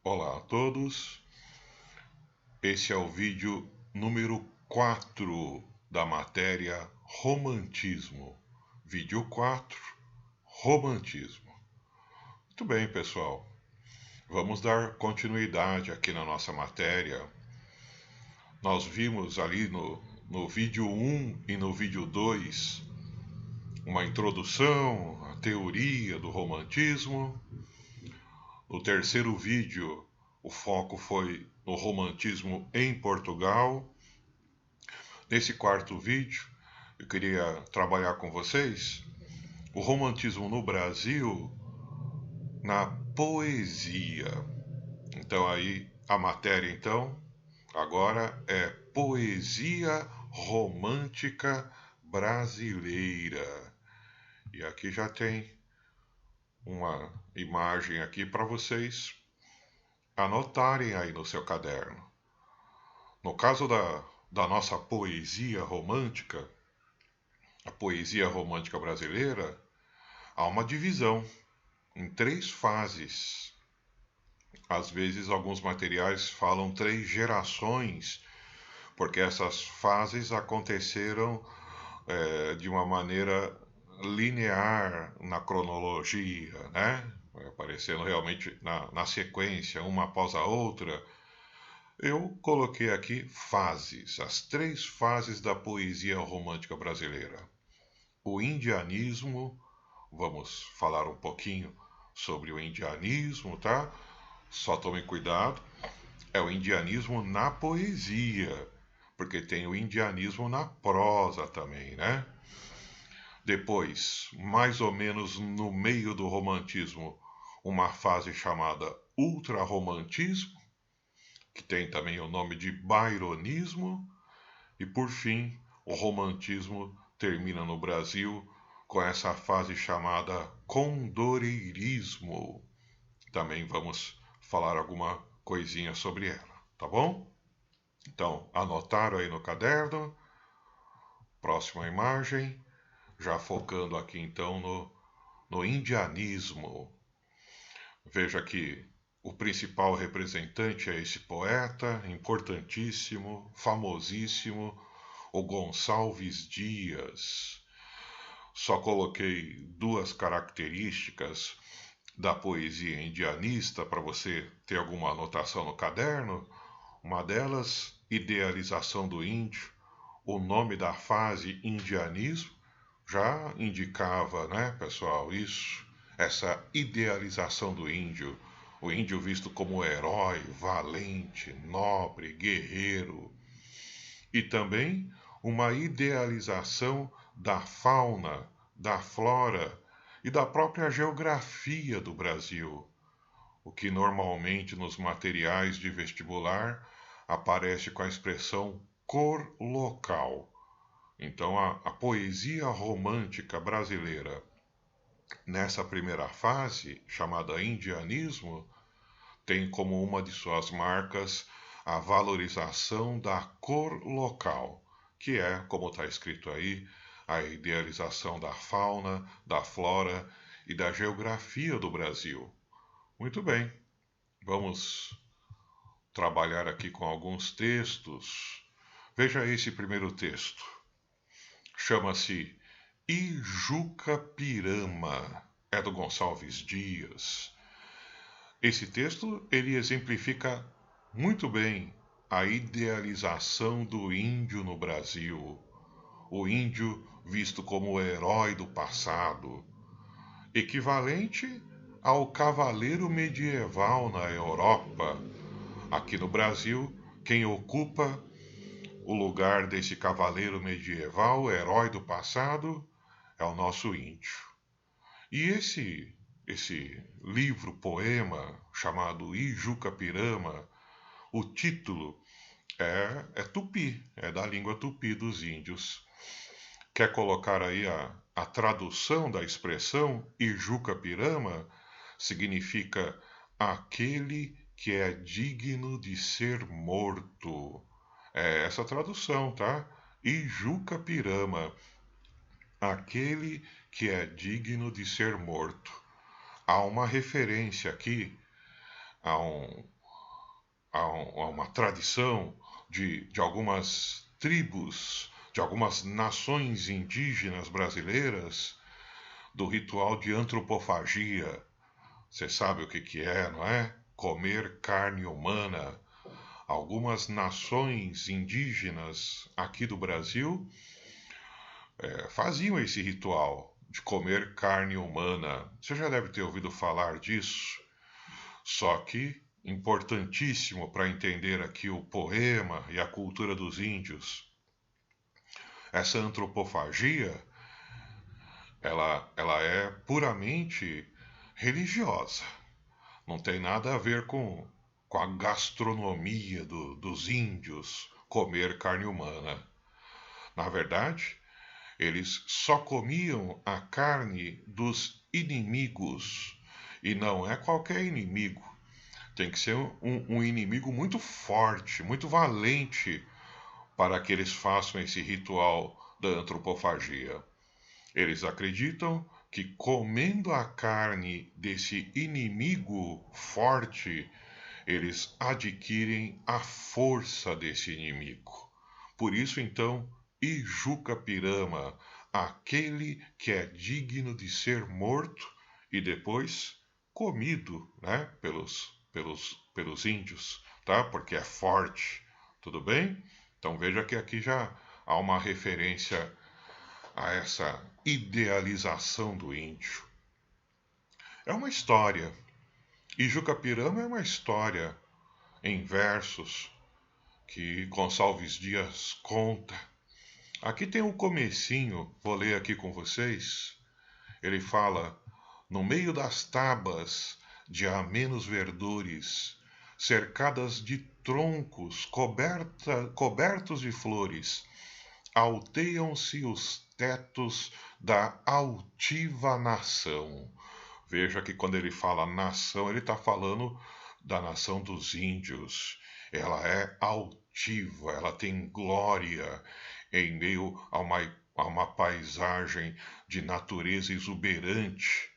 Olá a todos, esse é o vídeo número 4 da matéria Romantismo. Vídeo 4, Romantismo. Muito bem, pessoal, vamos dar continuidade aqui na nossa matéria. Nós vimos ali no vídeo 1 e no vídeo 2 uma introdução à teoria do romantismo. No terceiro vídeo, o foco foi no romantismo em Portugal. Nesse quarto vídeo, eu queria trabalhar com vocês o romantismo no Brasil na poesia. Então aí a matéria agora é poesia romântica brasileira. E aqui já tem uma imagem aqui para vocês anotarem aí no seu caderno. No caso da nossa poesia romântica, a poesia romântica brasileira, há uma divisão em três fases. Às vezes, alguns materiais falam três gerações, porque essas fases aconteceram de uma maneira linear na cronologia, né? Aparecendo realmente na sequência, uma após a outra. Eu coloquei aqui fases, as três fases da poesia romântica brasileira. O indianismo, vamos falar um pouquinho sobre o indianismo, tá? Só tome cuidado, é o indianismo na poesia, porque tem o indianismo na prosa também, né? Depois, mais ou menos no meio do romantismo, uma fase chamada ultrarromantismo, que tem também o nome de byronismo, e por fim, o romantismo termina no Brasil com essa fase chamada condoreirismo. Também vamos falar alguma coisinha sobre ela, tá bom? Então, anotaram aí no caderno. Próxima imagem, já focando aqui então no indianismo. Veja que o principal representante é esse poeta importantíssimo, famosíssimo, o Gonçalves Dias. Só coloquei duas características da poesia indianista para você ter alguma anotação no caderno. Uma delas, idealização do índio. O nome da fase indianismo já indicava, né, pessoal, isso, essa idealização do índio. O índio visto como herói, valente, nobre, guerreiro. E também uma idealização da fauna, da flora e da própria geografia do Brasil, o que normalmente nos materiais de vestibular aparece com a expressão cor local. Então, a poesia romântica brasileira, nessa primeira fase, chamada indianismo, tem como uma de suas marcas a valorização da cor local, que é, como está escrito aí, a idealização da fauna, da flora e da geografia do Brasil. Muito bem, vamos trabalhar aqui com alguns textos. Veja esse primeiro texto. Chama-se Ijuca Pirama, é do Gonçalves Dias. Esse texto ele exemplifica muito bem a idealização do índio no Brasil, o índio visto como o herói do passado, equivalente ao cavaleiro medieval na Europa. Aqui no Brasil, quem ocupa o lugar desse cavaleiro medieval, herói do passado, é o nosso índio. E esse livro, poema, chamado Ijuca Pirama, o título é tupi, é da língua tupi dos índios. Quer colocar aí a tradução da expressão Ijuca Pirama? Significa aquele que é digno de ser morto. É essa tradução, tá? Ijuca Pirama, aquele que é digno de ser morto. Há uma referência aqui a a uma tradição de algumas tribos, de algumas nações indígenas brasileiras, do ritual de antropofagia. Você sabe o que é, não é? Comer carne humana. Algumas nações indígenas aqui do Brasil faziam esse ritual de comer carne humana. Você já deve ter ouvido falar disso. Só que, importantíssimo para entender aqui o poema e a cultura dos índios, essa antropofagia, ela é puramente religiosa. Não tem nada a ver com a gastronomia dos índios comer carne humana. Na verdade, eles só comiam a carne dos inimigos. E não é qualquer inimigo. Tem que ser um inimigo muito forte, muito valente, para que eles façam esse ritual da antropofagia. Eles acreditam que comendo a carne desse inimigo forte, eles adquirem a força desse inimigo. Por isso, então, Ijuca-Pirama, aquele que é digno de ser morto e depois comido, né, pelos índios, tá? Porque é forte, tudo bem? Então veja que aqui já há uma referência a essa idealização do índio. É uma história. Ijuca-Pirama é uma história em versos que Gonçalves Dias conta. Aqui tem um comecinho, vou ler aqui com vocês. Ele fala: no meio das tabas de amenos verdores, cercadas de troncos cobertos de flores, alteiam-se os tetos da altiva nação. Veja que quando ele fala nação, ele está falando da nação dos índios. Ela é altiva, ela tem glória em meio a uma paisagem de natureza exuberante.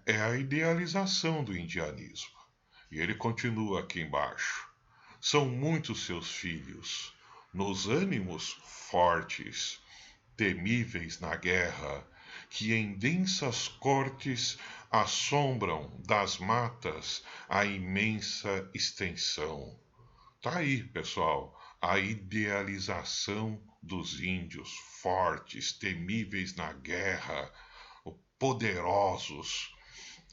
É a idealização do indianismo. E ele continua aqui embaixo. São muitos seus filhos, nos ânimos fortes, temíveis na guerra, que em densas cortes assombram das matas a imensa extensão. Tá aí, pessoal, a idealização dos índios fortes, temíveis na guerra, poderosos.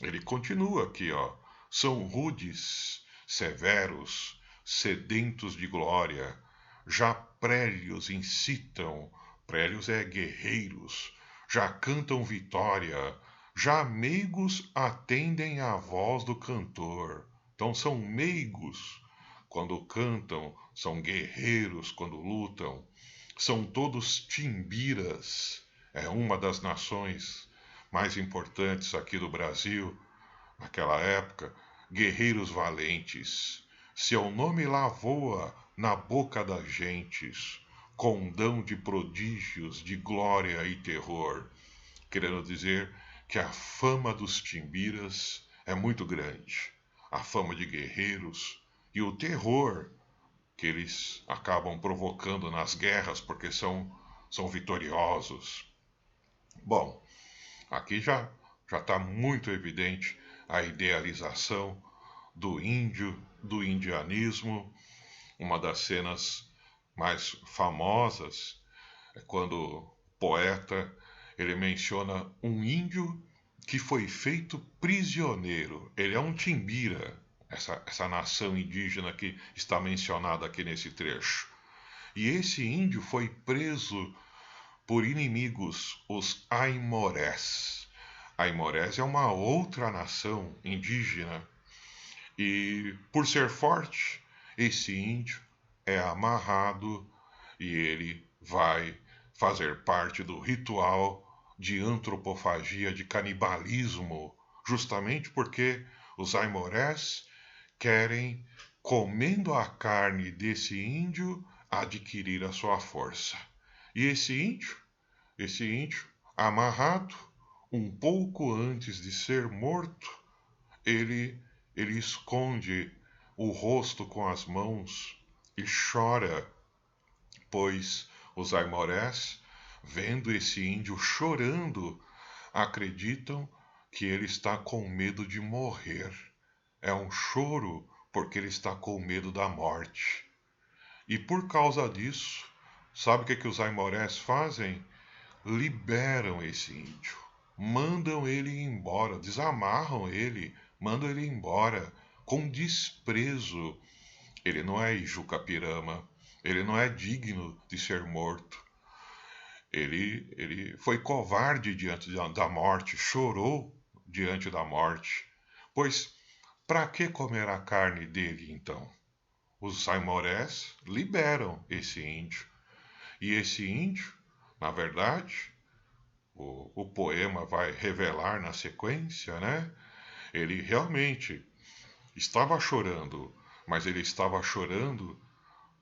Ele continua aqui, ó. São rudes, severos, sedentos de glória, já prélios incitam, prélios é guerreiros, já cantam vitória, já meigos atendem à voz do cantor. Então são meigos quando cantam, são guerreiros quando lutam, são todos timbiras, é uma das nações mais importantes aqui do Brasil, naquela época, guerreiros valentes. Seu nome lá voa na boca das gentes, condão de prodígios, de glória e terror. Querendo dizer que a fama dos timbiras é muito grande. A fama de guerreiros e o terror que eles acabam provocando nas guerras porque são vitoriosos. Bom, aqui já está muito evidente a idealização do índio, do indianismo. Uma das cenas mais famosas é quando o poeta ele menciona um índio que foi feito prisioneiro. Ele é um timbira, essa nação indígena que está mencionada aqui nesse trecho. E esse índio foi preso por inimigos, os aimorés. Aimorés é uma outra nação indígena e, por ser forte, esse índio é amarrado e ele vai fazer parte do ritual de antropofagia, de canibalismo, justamente porque os aimorés querem, comendo a carne desse índio, adquirir a sua força. E esse índio, amarrado, um pouco antes de ser morto, ele esconde o rosto com as mãos e chora, pois os aimorés, vendo esse índio chorando, acreditam que ele está com medo de morrer. É um choro porque ele está com medo da morte. E por causa disso, sabe o que os aimorés fazem? Liberam esse índio, mandam ele embora, desamarram ele, mandam ele embora com desprezo. Ele não é Ijucapirama, ele não é digno de ser morto. Ele foi covarde diante da morte, chorou diante da morte. Pois para que comer a carne dele então? Os aimorés liberam esse índio. E esse índio, na verdade, o poema vai revelar na sequência, né? Ele realmente estava chorando, mas ele estava chorando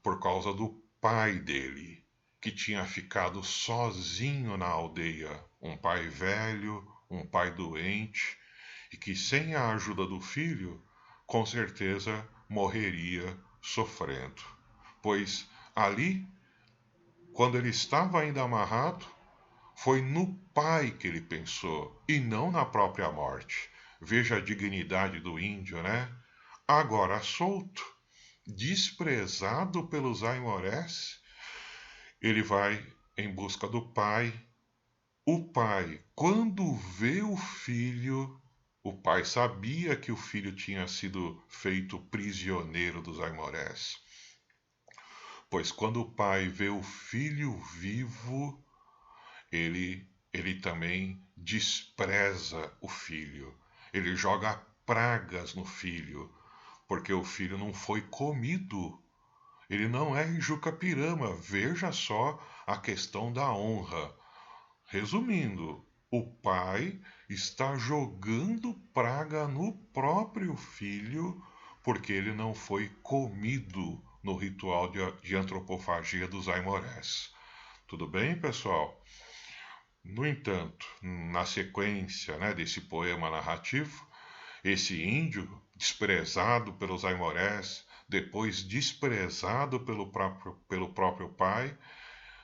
por causa do pai dele, que tinha ficado sozinho na aldeia, um pai velho, um pai doente, e que sem a ajuda do filho, com certeza morreria sofrendo. Pois ali, quando ele estava ainda amarrado, foi no pai que ele pensou e não na própria morte. Veja a dignidade do índio, né? Agora solto, desprezado pelos aimorés, ele vai em busca do pai. O pai, quando vê o filho, o pai sabia que o filho tinha sido feito prisioneiro dos aimorés. Pois quando o pai vê o filho vivo, ele também despreza o filho. Ele joga pragas no filho, porque o filho não foi comido. Ele não é Ijucapirama. Veja só a questão da honra. Resumindo, o pai está jogando praga no próprio filho porque ele não foi comido no ritual de antropofagia dos aimorés. Tudo bem, pessoal? No entanto, na sequência, né, desse poema narrativo, esse índio, desprezado pelos aimorés, depois desprezado pelo próprio pai,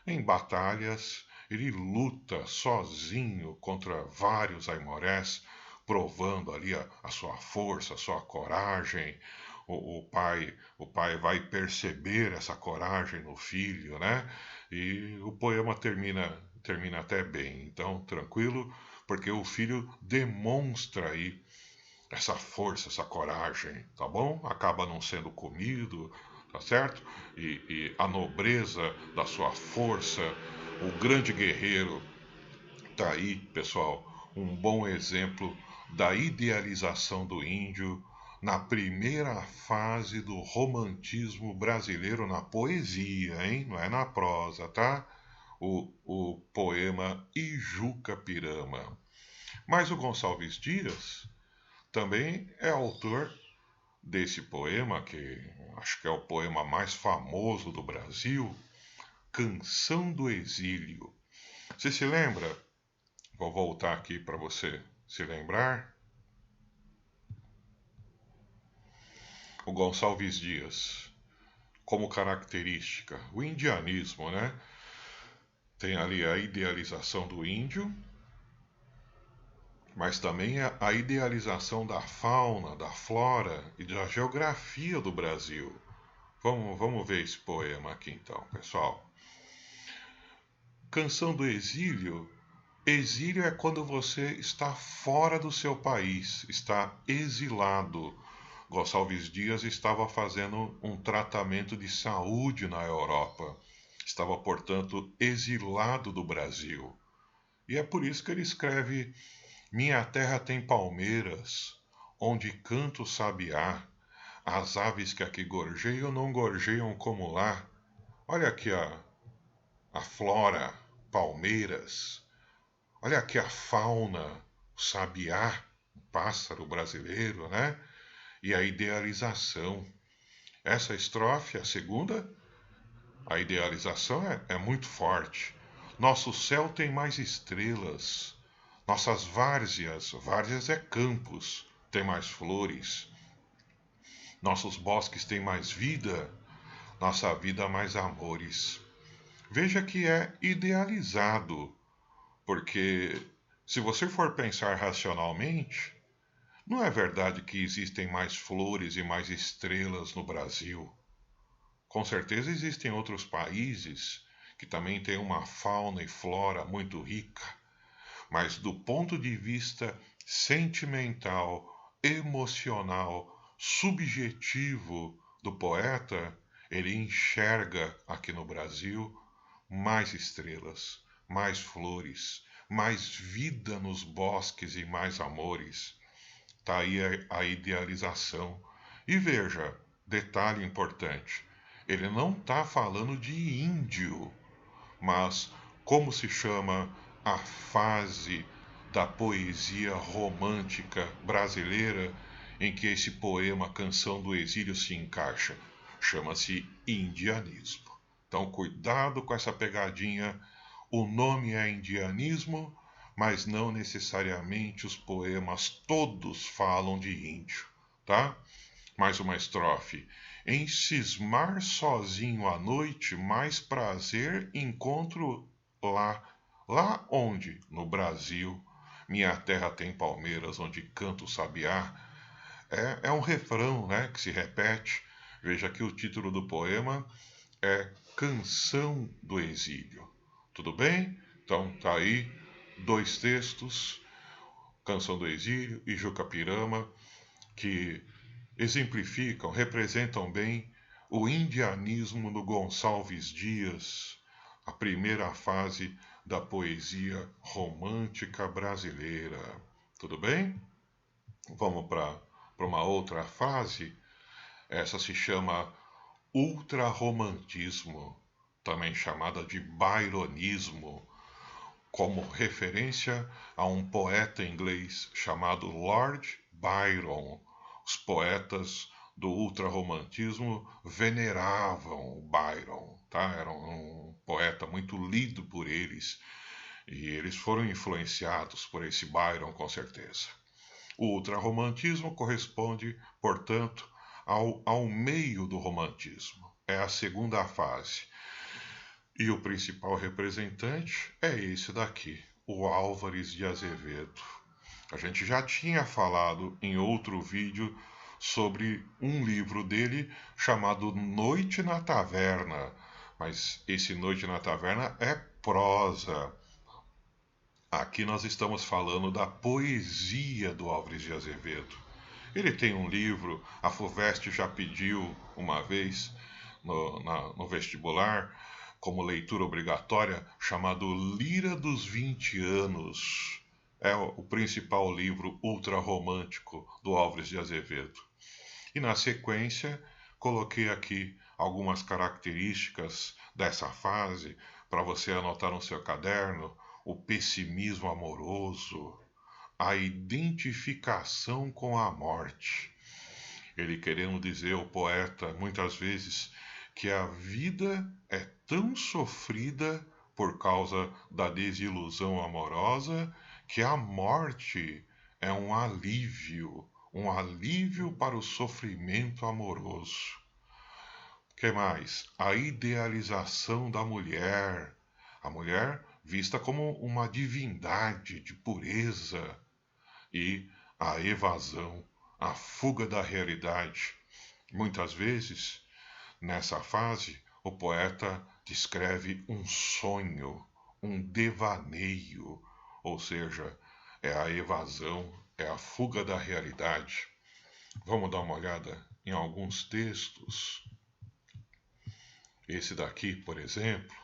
em batalhas, ele luta sozinho contra vários aimorés, provando ali a sua força, a sua coragem. O pai vai perceber essa coragem no filho, né? E o poema termina até bem. Então, tranquilo, porque o filho demonstra aí essa força, essa coragem, tá bom? Acaba não sendo comido, tá certo? E a nobreza da sua força, o grande guerreiro, tá aí, pessoal, um bom exemplo da idealização do índio na primeira fase do romantismo brasileiro na poesia, hein? Não é na prosa, tá? O poema Ijucapirama. Mas o Gonçalves Dias também é autor desse poema, que acho que é o poema mais famoso do Brasil, Canção do Exílio. Você se lembra? Vou voltar aqui para você se lembrar. O Gonçalves Dias, como característica, o indianismo, né? Tem ali a idealização do índio, mas também a idealização da fauna, da flora e da geografia do Brasil. Vamos ver esse poema aqui então, pessoal. Canção do Exílio. Exílio é quando você está fora do seu país, está exilado. Gonçalves Dias estava fazendo um tratamento de saúde na Europa. Estava, portanto, exilado do Brasil. E é por isso que ele escreve: Minha terra tem palmeiras, onde canta o sabiá. As aves que aqui gorjeiam não gorjeiam como lá. Olha aqui a flora, palmeiras. Olha aqui a fauna, o sabiá, o pássaro brasileiro, né? E a idealização. Essa estrofe, a segunda, a idealização é muito forte. Nosso céu tem mais estrelas. Nossas várzeas é campos, tem mais flores. Nossos bosques têm mais vida, nossa vida mais amores. Veja que é idealizado, porque se você for pensar racionalmente, não é verdade que existem mais flores e mais estrelas no Brasil. Com certeza existem outros países que também têm uma fauna e flora muito rica, mas do ponto de vista sentimental, emocional, subjetivo do poeta, ele enxerga aqui no Brasil mais estrelas, mais flores, mais vida nos bosques e mais amores. Está aí a idealização. E veja, detalhe importante: ele não está falando de índio, mas como se chama a fase da poesia romântica brasileira em que esse poema Canção do Exílio se encaixa? Chama-se indianismo. Então, cuidado com essa pegadinha. O nome é indianismo, mas não necessariamente os poemas todos falam de índio, tá? Mais uma estrofe. Em cismar sozinho à noite, mais prazer encontro lá. Lá onde? No Brasil. Minha terra tem palmeiras, onde canta o sabiá. É um refrão, né, que se repete. Veja que o título do poema é Canção do Exílio. Tudo bem? Então tá aí dois textos, Canção do Exílio e Jucapirama, que exemplificam, representam bem o indianismo do Gonçalves Dias, a primeira fase da poesia romântica brasileira. Tudo bem? Vamos para uma outra fase. Essa se chama ultrarromantismo, também chamada de byronismo, como referência a um poeta inglês chamado Lord Byron. Os poetas do ultrarromantismo veneravam o Byron, tá? Era um poeta muito lido por eles e eles foram influenciados por esse Byron com certeza. O ultrarromantismo corresponde, portanto, ao meio do romantismo. É a segunda fase. E o principal representante é esse daqui, o Álvares de Azevedo. A gente já tinha falado em outro vídeo sobre um livro dele chamado Noite na Taverna, mas esse Noite na Taverna é prosa. Aqui nós estamos falando da poesia do Álvares de Azevedo. Ele tem um livro, a FUVEST já pediu uma vez no vestibular, como leitura obrigatória, chamado Lira dos 20 Anos. É o principal livro ultrarromântico do Álvares de Azevedo. E na sequência, coloquei aqui algumas características dessa fase para você anotar no seu caderno: o pessimismo amoroso, a identificação com a morte. Ele querendo dizer, o poeta, muitas vezes, que a vida é tão sofrida por causa da desilusão amorosa que a morte é um alívio para o sofrimento amoroso. Que mais? A idealização da mulher. A mulher vista como uma divindade de pureza, e a evasão, a fuga da realidade. Muitas vezes, nessa fase, o poeta descreve um sonho, um devaneio, ou seja, é a evasão, é a fuga da realidade. Vamos dar uma olhada em alguns textos. Esse daqui, por exemplo,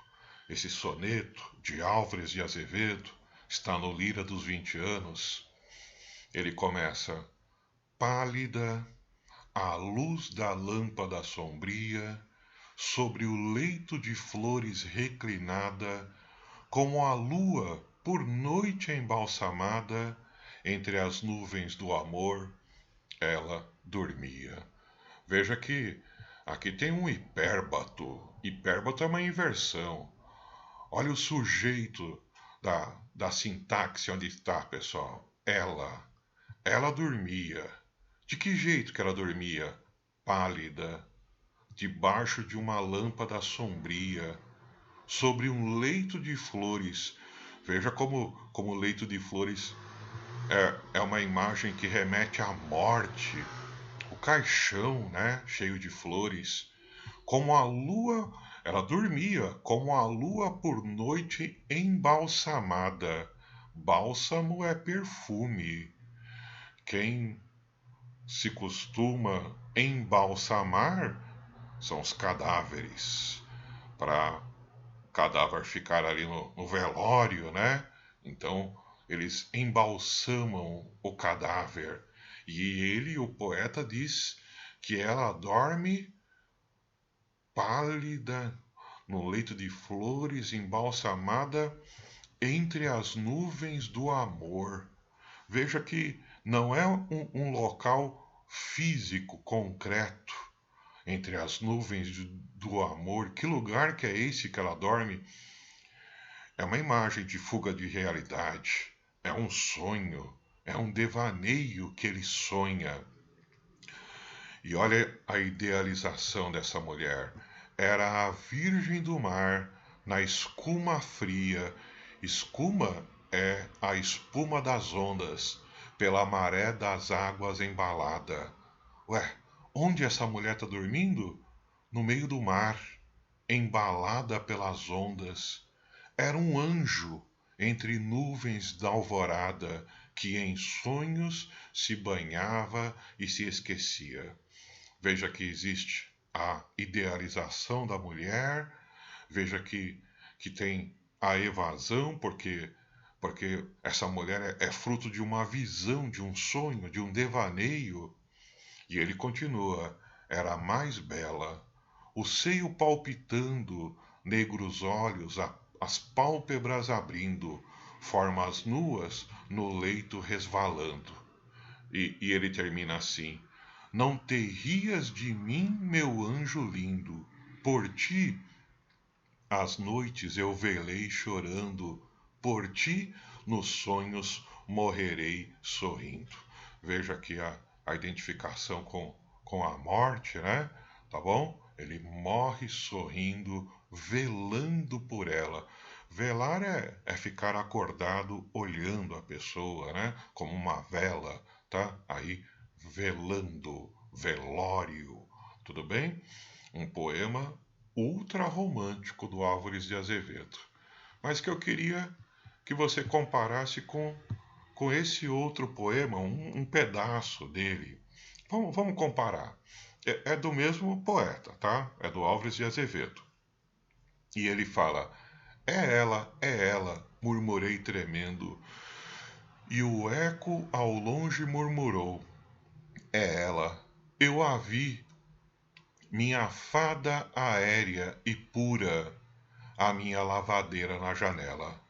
esse soneto de Álvares de Azevedo, está no Lira dos 20 Anos. Ele começa: pálida, à luz da lâmpada sombria, sobre o leito de flores reclinada, como a lua por noite embalsamada, entre as nuvens do amor, ela dormia. Veja que aqui tem um hipérbato. Hipérbato é uma inversão. Olha o sujeito da sintaxe onde está, pessoal. Ela dormia. De que jeito que ela dormia? pálida, debaixo de uma lâmpada sombria, sobre um leito de flores. Veja como o leito de flores é uma imagem que remete à morte, o caixão, né, cheio de flores, como a lua, ela dormia como a lua por noite embalsamada. Bálsamo é perfume. Quem se costuma embalsamar são os cadáveres, para o cadáver ficar ali no velório, né? Então eles embalsamam o cadáver. E ele, o poeta, diz que ela dorme pálida no leito de flores, embalsamada entre as nuvens do amor. Veja que não é um local físico concreto entre as nuvens do amor. Que lugar que é esse que ela dorme? É uma imagem de fuga de realidade, é um sonho, é um devaneio que ele sonha. E olha a idealização dessa mulher. Era a Virgem do Mar na escuma fria. Escuma é a espuma das ondas, pela maré das águas embalada. Ué, onde essa mulher está dormindo? No meio do mar, embalada pelas ondas. Era um anjo entre nuvens da alvorada que em sonhos se banhava e se esquecia. Veja que existe a idealização da mulher, veja que tem a evasão, porque essa mulher é fruto de uma visão, de um sonho, de um devaneio. E ele continua: era a mais bela, o seio palpitando, negros olhos, as pálpebras abrindo, formas nuas no leito resvalando. E ele termina assim: não te rias de mim, meu anjo lindo, por ti as noites eu velei chorando, por ti nos sonhos morrerei sorrindo. Veja aqui a identificação com a morte, né? Tá bom? Ele morre sorrindo, velando por ela. Velar é ficar acordado olhando a pessoa, né? Como uma vela, tá? Aí, velando, velório, tudo bem? Um poema ultra romântico do Álvares de Azevedo, mas que eu queria que você comparasse com esse outro poema, um pedaço dele. Vamos comparar. É do mesmo poeta, tá? É do Álvares de Azevedo. E ele fala: é ela, murmurei tremendo. E o eco ao longe murmurou: é ela, eu a vi, minha fada aérea e pura, a minha lavadeira na janela.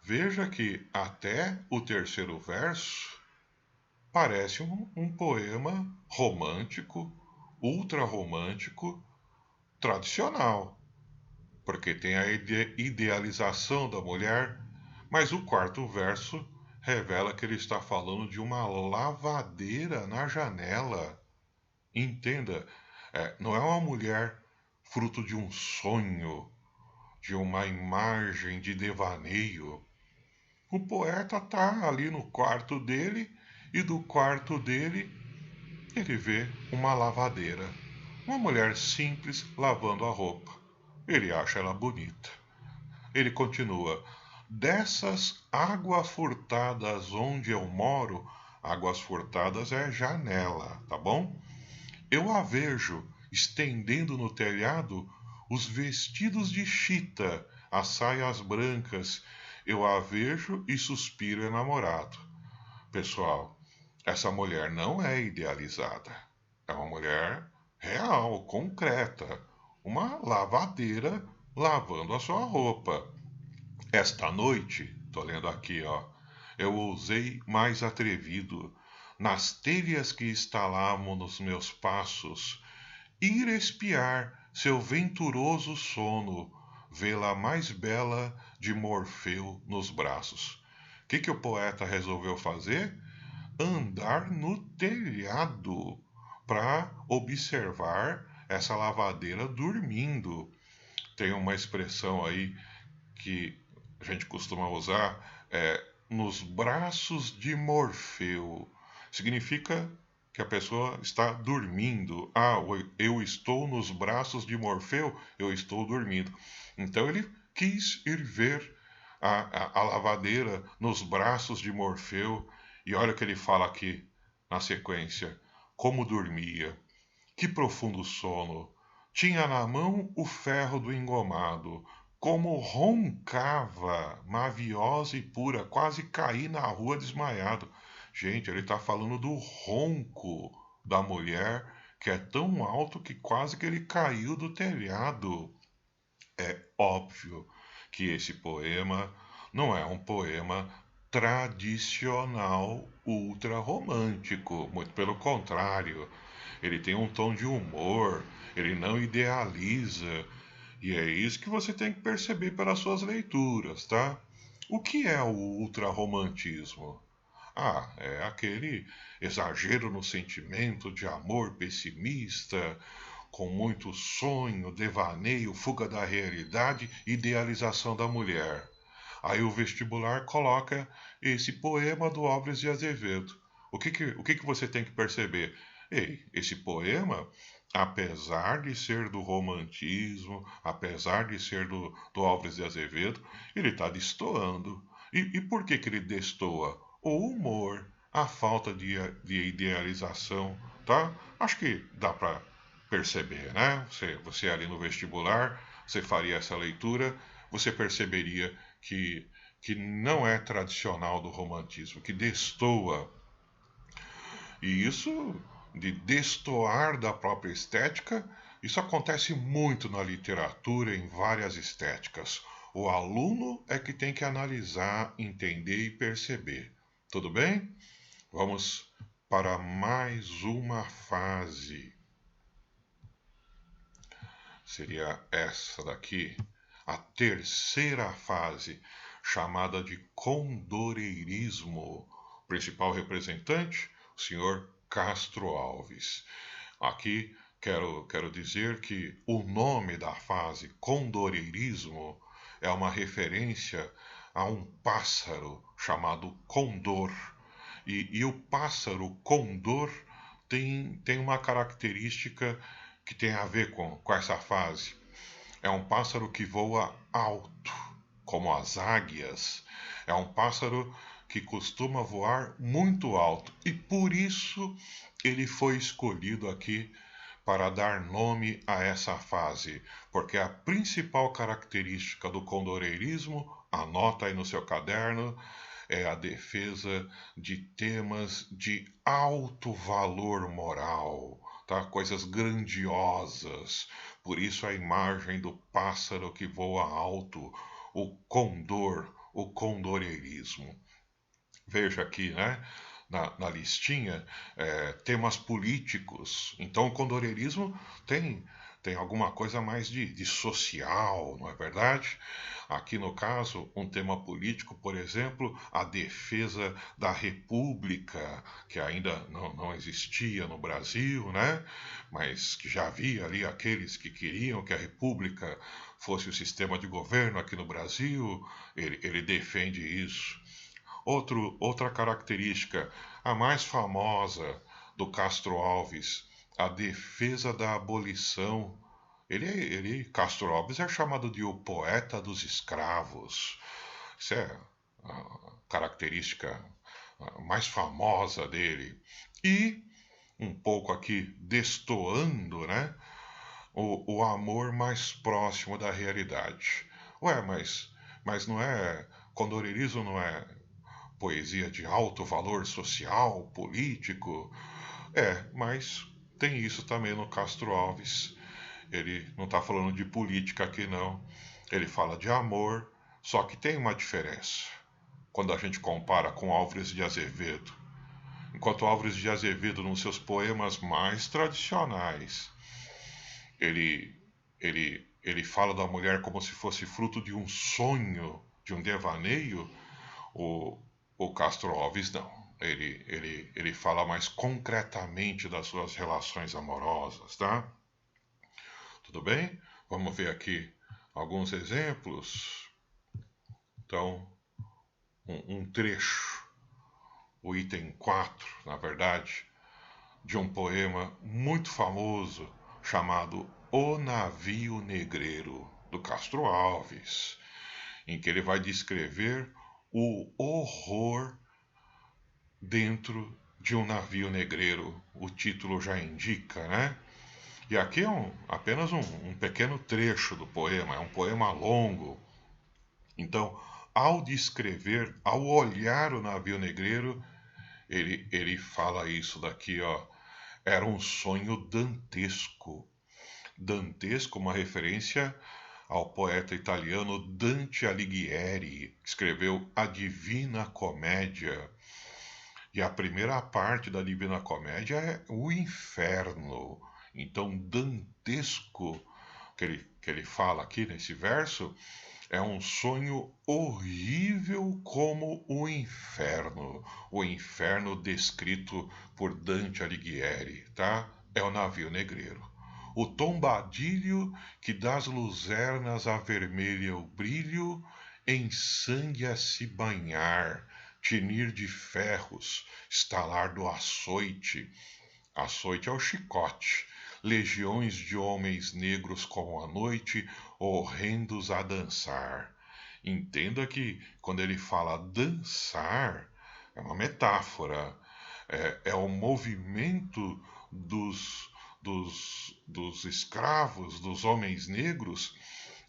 Veja que até o terceiro verso parece um poema romântico, ultra romântico, tradicional, porque tem a idealização da mulher, mas o quarto verso revela que ele está falando de uma lavadeira na janela. Entenda, não é uma mulher fruto de um sonho, de uma imagem de devaneio. O poeta está ali no quarto dele e do quarto dele ele vê uma lavadeira. Uma mulher simples lavando a roupa. Ele acha ela bonita. Ele continua: dessas águas furtadas onde eu moro, águas furtadas é janela, tá bom? Eu a vejo estendendo no telhado os vestidos de chita, as saias brancas. Eu a vejo e suspiro enamorado. Pessoal, essa mulher não é idealizada. É uma mulher real, concreta. Uma lavadeira lavando a sua roupa. Esta noite, tô lendo aqui, ó, eu ousei mais atrevido, nas telhas que estalavam nos meus passos, ir espiar seu venturoso sono, vê-la mais bela de Morfeu nos braços. O que o poeta resolveu fazer? Andar no telhado para observar essa lavadeira dormindo. Tem uma expressão aí que a gente costuma usar, nos braços de Morfeu. Significa que a pessoa está dormindo. Ah, eu estou nos braços de Morfeu, eu estou dormindo. Então ele quis ir ver a lavadeira nos braços de Morfeu. E olha o que ele fala aqui na sequência: como dormia, que profundo sono. Tinha na mão o ferro do engomado. Como roncava, maviosa e pura, quase caí na rua desmaiado. Gente, ele está falando do ronco da mulher, que é tão alto que quase que ele caiu do telhado. É óbvio que esse poema não é um poema tradicional ultra romântico, muito pelo contrário, ele tem um tom de humor, ele não idealiza, e é isso que você tem que perceber pelas suas leituras, tá? O que é o ultrarromantismo? Ah, é aquele exagero no sentimento de amor pessimista, com muito sonho, devaneio, fuga da realidade, idealização da mulher. Aí o vestibular coloca esse poema do Álvares de Azevedo. O que você tem que perceber? Ei, esse poema, apesar de ser do romantismo, apesar de ser do Álvares de Azevedo, ele está destoando. E por que ele destoa? O humor, a falta de idealização, tá? Acho que dá para perceber, né? Você ali no vestibular, você faria essa leitura, você perceberia que não é tradicional do romantismo, que destoa. E isso de destoar da própria estética, isso acontece muito na literatura em várias estéticas. O aluno é que tem que analisar, entender e perceber. Tudo bem? Vamos para mais uma fase. Seria essa daqui, a terceira fase, chamada de condoreirismo. O principal representante, o senhor Castro Alves. Aqui quero dizer que o nome da fase condoreirismo é uma referência a um pássaro chamado condor. E o pássaro condor tem uma característica que tem a ver com essa fase. É um pássaro que voa alto, como as águias. É um pássaro que costuma voar muito alto. E por isso ele foi escolhido aqui para dar nome a essa fase, porque a principal característica do condoreirismo, anota aí no seu caderno, é a defesa de temas de alto valor moral, tá? Coisas grandiosas. Por isso a imagem do pássaro que voa alto, o condor, o condoreirismo. Veja aqui, né? Na listinha, temas políticos. Então, o condoreirismo tem alguma coisa mais de social, não é verdade? Aqui no caso, um tema político, por exemplo, a defesa da República, que ainda não existia no Brasil, né? Mas que já havia ali aqueles que queriam que a República fosse o sistema de governo aqui no Brasil, ele defende isso. Outra característica, a mais famosa do Castro Alves, a defesa da abolição. Castro Alves é chamado de o poeta dos escravos. Isso é a característica mais famosa dele. E, um pouco aqui destoando, né? O amor mais próximo da realidade. Ué, mas não é. Condoreirismo não é poesia de alto valor social, político. Mas tem isso também no Castro Alves. Ele não está falando de política aqui, não. Ele fala de amor, só que tem uma diferença quando a gente compara com Álvares de Azevedo. Enquanto Álvares de Azevedo, nos seus poemas mais tradicionais, ele, ele fala da mulher como se fosse fruto de um sonho, de um devaneio, o, o Castro Alves não. ele fala mais concretamente das suas relações amorosas, tá? Tudo bem? Vamos ver aqui alguns exemplos. Então, um trecho, o item 4, na verdade, de um poema muito famoso chamado O Navio Negreiro, do Castro Alves, em que ele vai descrever o horror dentro de um navio negreiro. O título já indica, né? E aqui é apenas um pequeno trecho do poema, é um poema longo. Então, ao descrever, ao olhar o navio negreiro, ele fala isso daqui, ó. Era um sonho dantesco. Dantesco, uma referência ao poeta italiano Dante Alighieri, que escreveu a Divina Comédia. E a primeira parte da Divina Comédia é o inferno. Então, dantesco, que ele fala aqui nesse verso, é um sonho horrível como o inferno descrito por Dante Alighieri, tá? É o navio negreiro. O tombadilho que das luzernas avermelha o brilho, em sangue a se banhar, tinir de ferros, estalar do açoite. Açoite é o chicote. Legiões de homens negros como a noite, horrendos a dançar. Entenda que quando ele fala dançar, é uma metáfora. É o movimento dos escravos, dos homens negros,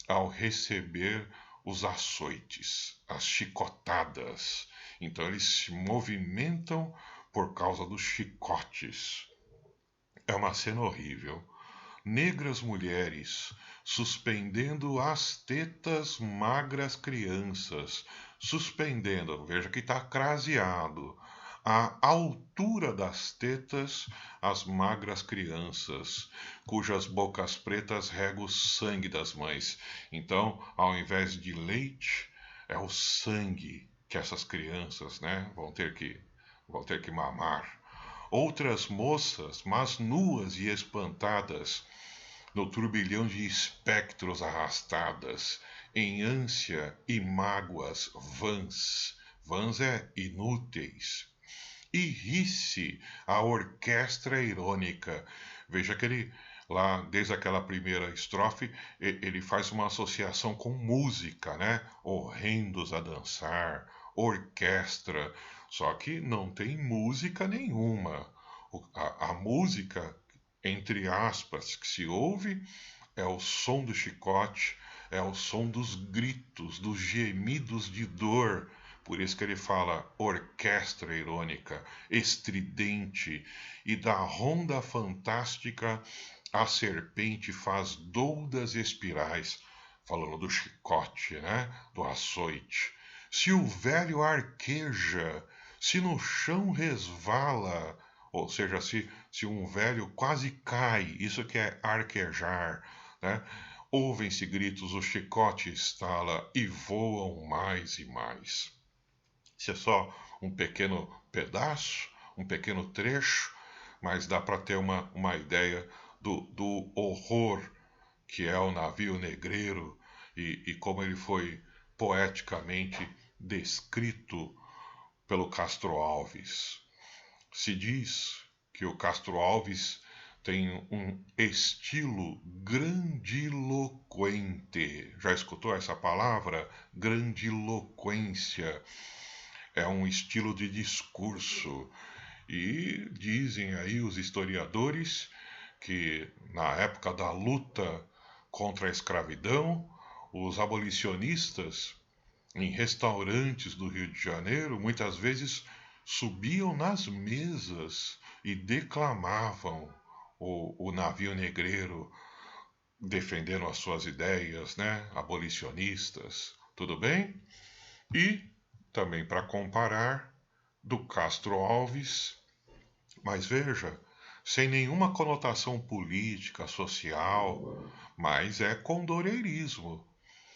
ao receber os açoites, as chicotadas. Então eles se movimentam por causa dos chicotes. É uma cena horrível. Negras mulheres suspendendo as tetas magras crianças, suspendendo, veja que está craseado, à altura das tetas as magras crianças, cujas bocas pretas regam o sangue das mães. Então, ao invés de leite, é o sangue que essas crianças, né, vão ter que mamar. Outras moças, mas nuas e espantadas, no turbilhão de espectros arrastadas, em ânsia e mágoas vãs, vãs é inúteis. E ri-se a orquestra irônica. Veja que ele, lá, desde aquela primeira estrofe, ele faz uma associação com música, né? Horrendos a dançar, orquestra. Só que não tem música nenhuma. A música, entre aspas, que se ouve é o som do chicote, é o som dos gritos, dos gemidos de dor. Por isso que ele fala orquestra irônica, estridente, e da ronda fantástica a serpente faz doudas espirais, falando do chicote, né? Do açoite. Se o velho arqueja, se no chão resvala, ou seja, se um velho quase cai, isso que é arquejar, né? Ouvem-se gritos, o chicote estala e voam mais e mais. Isso é só um pequeno pedaço, um pequeno trecho, mas dá para ter uma ideia do horror que é o navio negreiro e como ele foi poeticamente descrito pelo Castro Alves. Se diz que o Castro Alves tem um estilo grandiloquente. Já escutou essa palavra? Grandiloquência. É um estilo de discurso. E dizem aí os historiadores que na época da luta contra a escravidão, os abolicionistas em restaurantes do Rio de Janeiro muitas vezes subiam nas mesas e declamavam o navio negreiro, defendendo as suas ideias, né, abolicionistas, tudo bem? E também para comparar do Castro Alves, mas veja, sem nenhuma conotação política, social, mas é condoreirismo.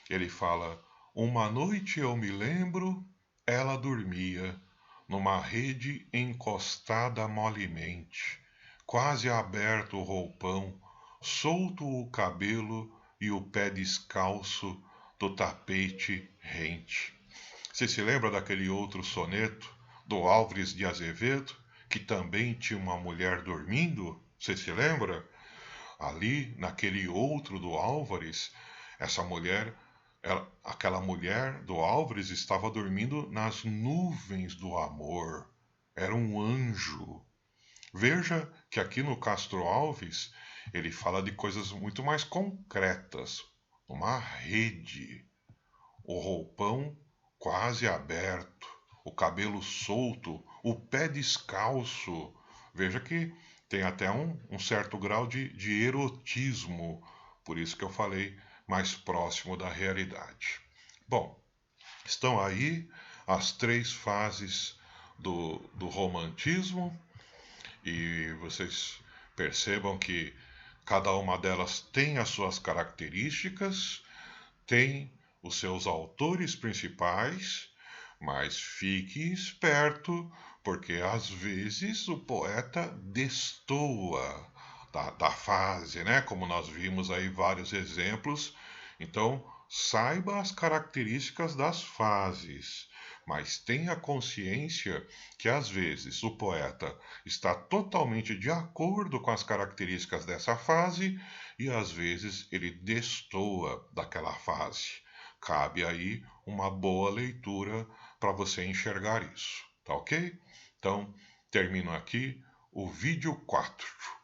Ele fala: uma noite eu me lembro, ela dormia, numa rede encostada molemente, quase aberto o roupão, solto o cabelo e o pé descalço do tapete rente. Você se lembra daquele outro soneto do Álvares de Azevedo, que também tinha uma mulher dormindo? Você se lembra? Ali, naquele outro do Álvares, essa mulher, aquela mulher do Álvares estava dormindo nas nuvens do amor. Era um anjo. Veja que aqui no Castro Alves ele fala de coisas muito mais concretas. Uma rede, o roupão quase aberto, o cabelo solto, o pé descalço. Veja que tem até um certo grau de erotismo, por isso que eu falei mais próximo da realidade. Bom, estão aí as três fases do romantismo e vocês percebam que cada uma delas tem as suas características, tem os seus autores principais, mas fique esperto, porque às vezes o poeta destoa da fase, né? Como nós vimos aí vários exemplos. Então, saiba as características das fases, mas tenha consciência que às vezes o poeta está totalmente de acordo com as características dessa fase e às vezes ele destoa daquela fase. Cabe aí uma boa leitura para você enxergar isso, tá ok? Então, termino aqui o vídeo 4.